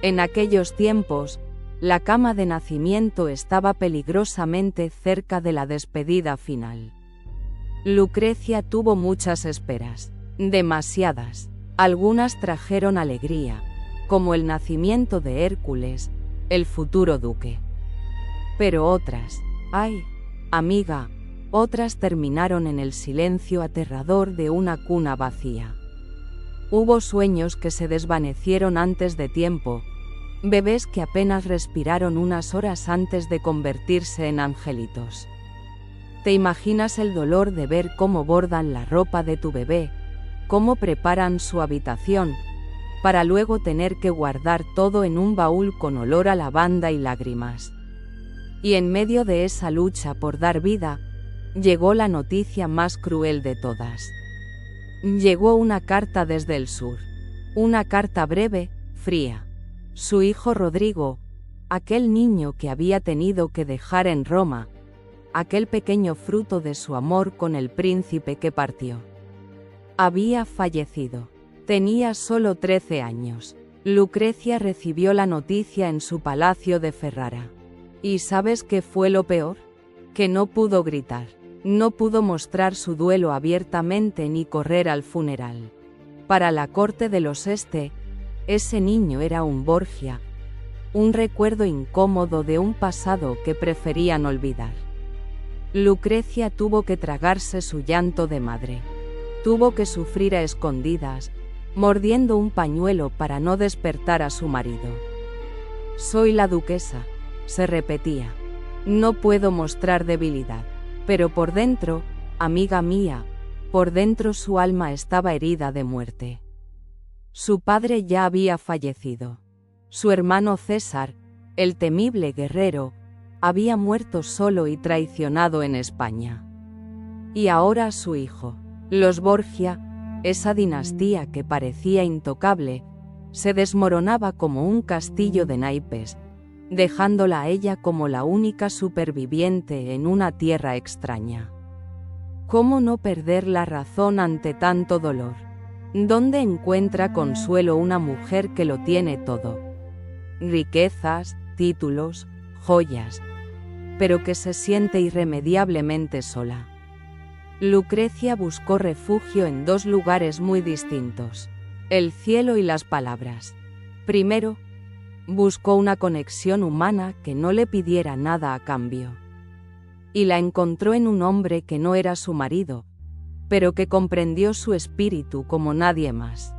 En aquellos tiempos, la cama de nacimiento estaba peligrosamente cerca de la despedida final. Lucrecia tuvo muchas esperas, demasiadas. Algunas trajeron alegría, como el nacimiento de Hércules, el futuro duque. Pero otras, ay, amiga, otras terminaron en el silencio aterrador de una cuna vacía. Hubo sueños que se desvanecieron antes de tiempo, bebés que apenas respiraron unas horas antes de convertirse en angelitos. ¿Te imaginas el dolor de ver cómo bordan la ropa de tu bebé, cómo preparan su habitación, para luego tener que guardar todo en un baúl con olor a lavanda y lágrimas? Y en medio de esa lucha por dar vida, llegó la noticia más cruel de todas. Llegó una carta desde el sur. Una carta breve, fría. Su hijo Rodrigo, aquel niño que había tenido que dejar en Roma, aquel pequeño fruto de su amor con el príncipe que partió, había fallecido. Tenía solo 13 años. Lucrecia recibió la noticia en su palacio de Ferrara. ¿Y sabes qué fue lo peor? Que no pudo gritar. No pudo mostrar su duelo abiertamente ni correr al funeral. Para la corte de los Este, ese niño era un Borgia, un recuerdo incómodo de un pasado que preferían olvidar. Lucrecia tuvo que tragarse su llanto de madre. Tuvo que sufrir a escondidas, mordiendo un pañuelo para no despertar a su marido. Soy la duquesa, se repetía. No puedo mostrar debilidad. Pero por dentro, amiga mía, Por dentro su alma estaba herida de muerte. Su padre ya había fallecido. Su hermano César, el temible guerrero, había muerto solo y traicionado en España. Y ahora su hijo, los Borgia, esa dinastía que parecía intocable, se desmoronaba como un castillo de naipes, dejándola a ella como la única superviviente en una tierra extraña. ¿Cómo no perder la razón ante tanto dolor? ¿Dónde encuentra consuelo una mujer que lo tiene todo? Riquezas, títulos, joyas, pero que se siente irremediablemente sola. Lucrecia buscó refugio en dos lugares muy distintos: el cielo y las palabras. Primero, buscó una conexión humana que no le pidiera nada a cambio. Y la encontró en un hombre que no era su marido, pero que comprendió su espíritu como nadie más.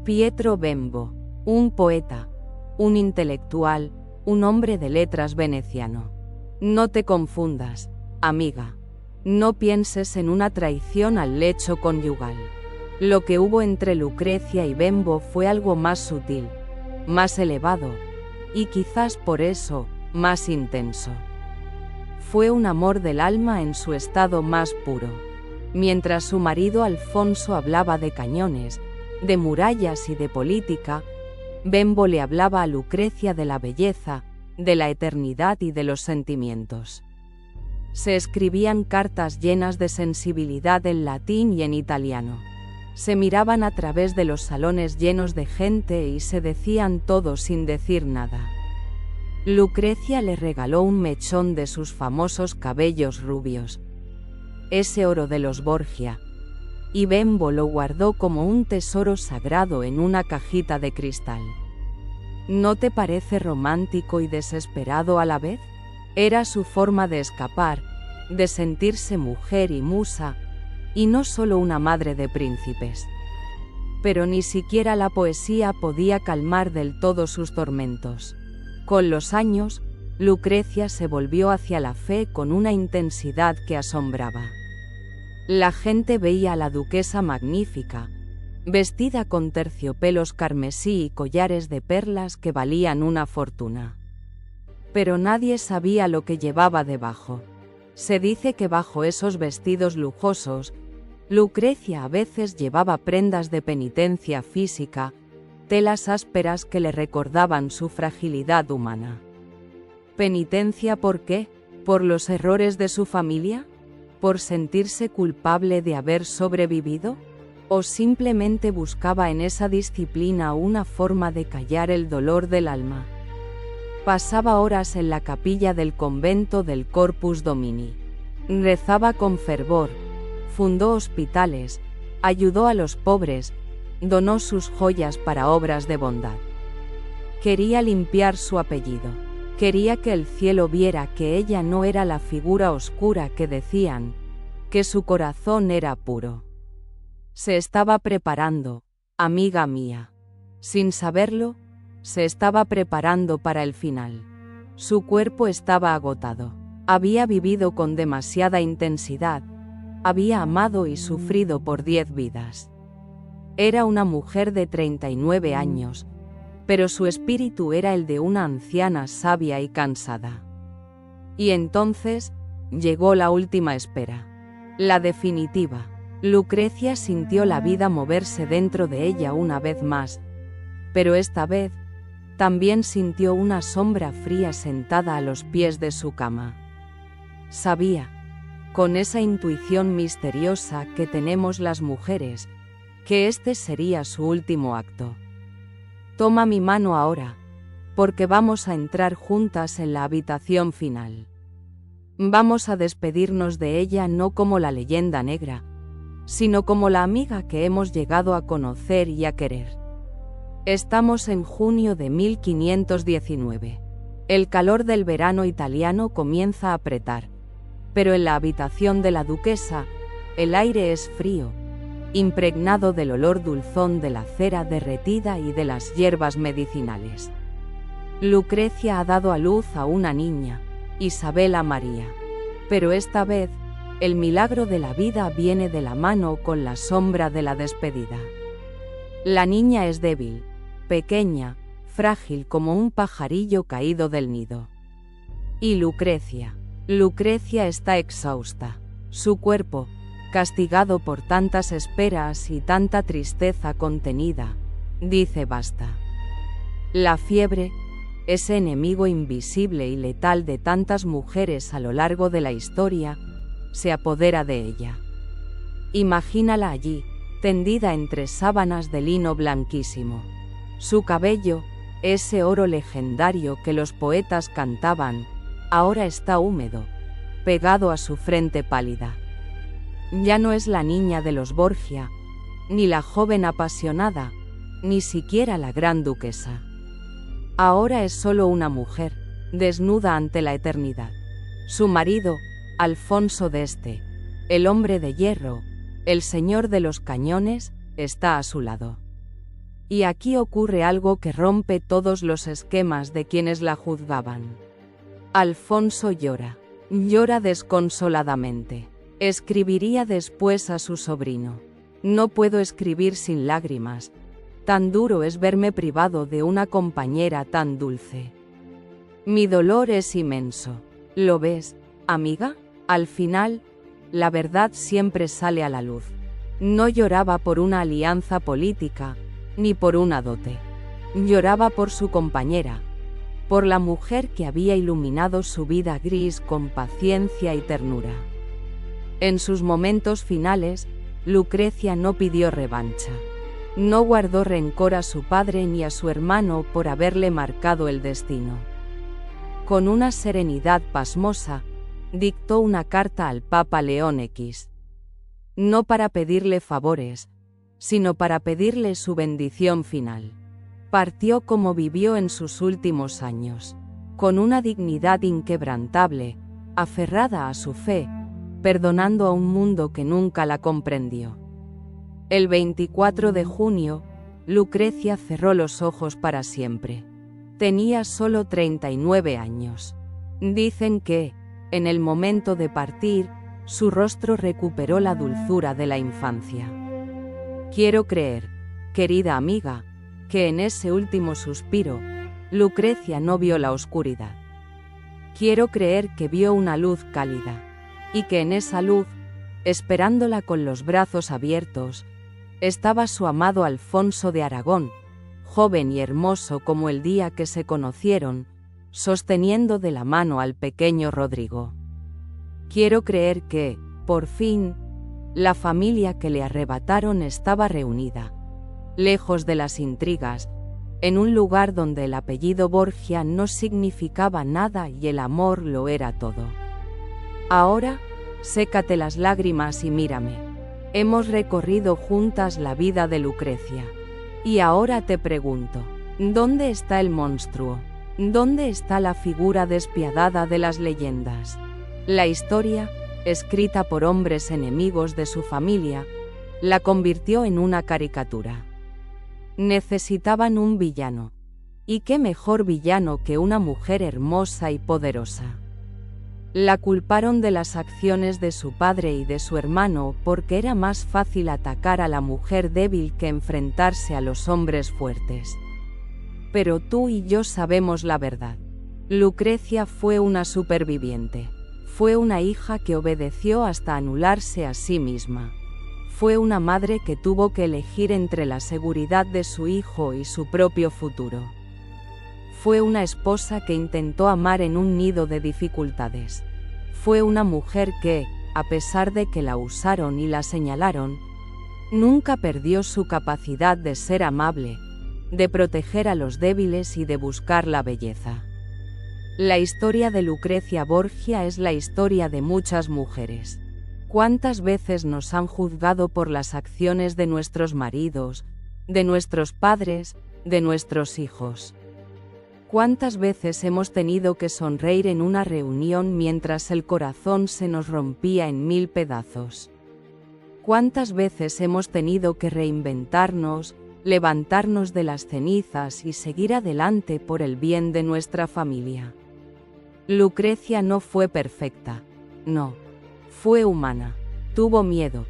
Pietro Bembo, un poeta, un intelectual, un hombre de letras veneciano. No te confundas, amiga. No pienses en una traición al lecho conyugal. Lo que hubo entre Lucrecia y Bembo fue algo más sutil, más elevado, y quizás por eso, más intenso. Fue un amor del alma en su estado más puro. Mientras su marido Alfonso hablaba de cañones, de murallas y de política, Bembo le hablaba a Lucrecia de la belleza, de la eternidad y de los sentimientos. Se escribían cartas llenas de sensibilidad en latín y en italiano. Se miraban a través de los salones llenos de gente y se decían todo sin decir nada. Lucrecia le regaló un mechón de sus famosos cabellos rubios, ese oro de los Borgia, y Bembo lo guardó como un tesoro sagrado en una cajita de cristal. ¿No te parece romántico y desesperado a la vez? Era su forma de escapar, de sentirse mujer y musa, y no solo una madre de príncipes. Pero ni siquiera la poesía podía calmar del todo sus tormentos. Con los años, Lucrecia se volvió hacia la fe con una intensidad que asombraba. La gente veía a la duquesa magnífica, vestida con terciopelos carmesí y collares de perlas que valían una fortuna. Pero nadie sabía lo que llevaba debajo. Se dice que bajo esos vestidos lujosos, Lucrecia a veces llevaba prendas de penitencia física, telas ásperas que le recordaban su fragilidad humana. ¿Penitencia por qué? ¿Por los errores de su familia? ¿Por sentirse culpable de haber sobrevivido? ¿O simplemente buscaba en esa disciplina una forma de callar el dolor del alma? Pasaba horas en la capilla del convento del Corpus Domini. Rezaba con fervor, fundó hospitales, ayudó a los pobres, donó sus joyas para obras de bondad. Quería limpiar su apellido. Quería que el cielo viera que ella no era la figura oscura que decían, que su corazón era puro. Se estaba preparando, amiga mía. Sin saberlo, se estaba preparando para el final. Su cuerpo estaba agotado. Había vivido con demasiada intensidad. Había amado y sufrido por 10 vidas. Era una mujer de 39 años, pero su espíritu era el de una anciana sabia y cansada. Y entonces, llegó la última espera. La definitiva. Lucrecia sintió la vida moverse dentro de ella una vez más, pero esta vez, también sintió una sombra fría sentada a los pies de su cama. Sabía, con esa intuición misteriosa que tenemos las mujeres, que este sería su último acto. Toma mi mano ahora, porque vamos a entrar juntas en la habitación final. Vamos a despedirnos de ella no como la leyenda negra, sino como la amiga que hemos llegado a conocer y a querer. Estamos en junio de 1519. El calor del verano italiano comienza a apretar, pero en la habitación de la duquesa, el aire es frío, impregnado del olor dulzón de la cera derretida y de las hierbas medicinales. Lucrecia ha dado a luz a una niña, Isabela María. Pero esta vez, El milagro de la vida viene de la mano con la sombra de la despedida. La niña es débil, pequeña, frágil como un pajarillo caído del nido. Y Lucrecia está exhausta. Su cuerpo, castigado por tantas esperas y tanta tristeza contenida, dice basta. La fiebre, ese enemigo invisible y letal de tantas mujeres a lo largo de la historia, se apodera de ella. Imagínala allí, tendida entre sábanas de lino blanquísimo. Su cabello, ese oro legendario que los poetas cantaban, ahora está húmedo, pegado a su frente pálida. Ya no es la niña de los Borgia, ni la joven apasionada, ni siquiera la gran duquesa. Ahora es solo una mujer, desnuda ante la eternidad. Su marido, Alfonso d'Este, el hombre de hierro, el señor de los cañones, está a su lado. Y aquí ocurre algo que rompe todos los esquemas de quienes la juzgaban. Alfonso llora desconsoladamente. Escribiría después a su sobrino: no puedo escribir sin lágrimas, tan duro es verme privado de una compañera tan dulce. Mi dolor es inmenso. ¿Lo ves, amiga? Al final, la verdad siempre sale a la luz. No lloraba por una alianza política, ni por una dote. Lloraba por su compañera, por la mujer que había iluminado su vida gris con paciencia y ternura. En sus momentos finales, Lucrecia no pidió revancha. No guardó rencor a su padre ni a su hermano por haberle marcado el destino. Con una serenidad pasmosa, dictó una carta al Papa León X. No para pedirle favores, sino para pedirle su bendición final. Partió como vivió en sus últimos años, con una dignidad inquebrantable, aferrada a su fe, perdonando a un mundo que nunca la comprendió. El 24 de junio, Lucrecia cerró los ojos para siempre. Tenía solo 39 años. Dicen que, en el momento de partir, su rostro recuperó la dulzura de la infancia. Quiero creer, querida amiga, que en ese último suspiro, Lucrecia no vio la oscuridad. Quiero creer que vio una luz cálida, y que en esa luz, esperándola con los brazos abiertos, estaba su amado Alfonso de Aragón, joven y hermoso como el día que se conocieron, sosteniendo de la mano al pequeño Rodrigo. Quiero creer que, por fin, la familia que le arrebataron estaba reunida, lejos de las intrigas, en un lugar donde el apellido Borgia no significaba nada y el amor lo era todo. Ahora, sécate las lágrimas y mírame. Hemos recorrido juntas la vida de Lucrecia. Y ahora te pregunto, ¿dónde está el monstruo? ¿Dónde está la figura despiadada de las leyendas? La historia, escrita por hombres enemigos de su familia, la convirtió en una caricatura. Necesitaban un villano. ¿Y qué mejor villano que una mujer hermosa y poderosa? La culparon de las acciones de su padre y de su hermano porque era más fácil atacar a la mujer débil que enfrentarse a los hombres fuertes. Pero tú y yo sabemos la verdad. Lucrecia fue una superviviente. Fue una hija que obedeció hasta anularse a sí misma. Fue una madre que tuvo que elegir entre la seguridad de su hijo y su propio futuro. Fue una esposa que intentó amar en un nido de dificultades. Fue una mujer que, a pesar de que la usaron y la señalaron, nunca perdió su capacidad de ser amable, de proteger a los débiles y de buscar la belleza. La historia de Lucrecia Borgia es la historia de muchas mujeres. ¿Cuántas veces nos han juzgado por las acciones de nuestros maridos, de nuestros padres, de nuestros hijos? ¿Cuántas veces hemos tenido que sonreír en una reunión mientras el corazón se nos rompía en 1000 pedazos? ¿Cuántas veces hemos tenido que reinventarnos, levantarnos de las cenizas y seguir adelante por el bien de nuestra familia? Lucrecia no fue perfecta, no. Fue humana. Tuvo miedo.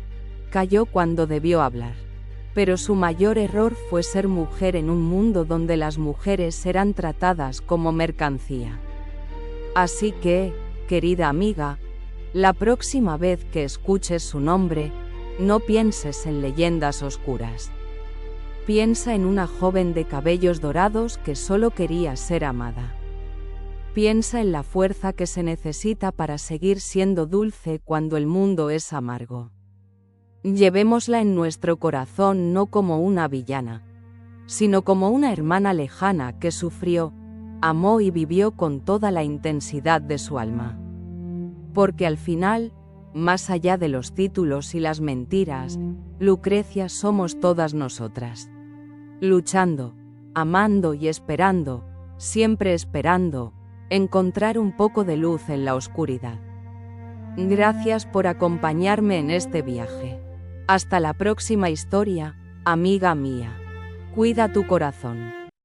Calló cuando debió hablar. Pero su mayor error fue ser mujer en un mundo donde las mujeres eran tratadas como mercancía. Así que, querida amiga, la próxima vez que escuches su nombre, no pienses en leyendas oscuras. Piensa en una joven de cabellos dorados que solo quería ser amada. Piensa en la fuerza que se necesita para seguir siendo dulce cuando el mundo es amargo. Llevémosla en nuestro corazón no como una villana, sino como una hermana lejana que sufrió, amó y vivió con toda la intensidad de su alma. Porque al final, más allá de los títulos y las mentiras, Lucrecia somos todas nosotras. Luchando, amando y esperando, siempre esperando, encontrar un poco de luz en la oscuridad. Gracias por acompañarme en este viaje. Hasta la próxima historia, amiga mía. Cuida tu corazón.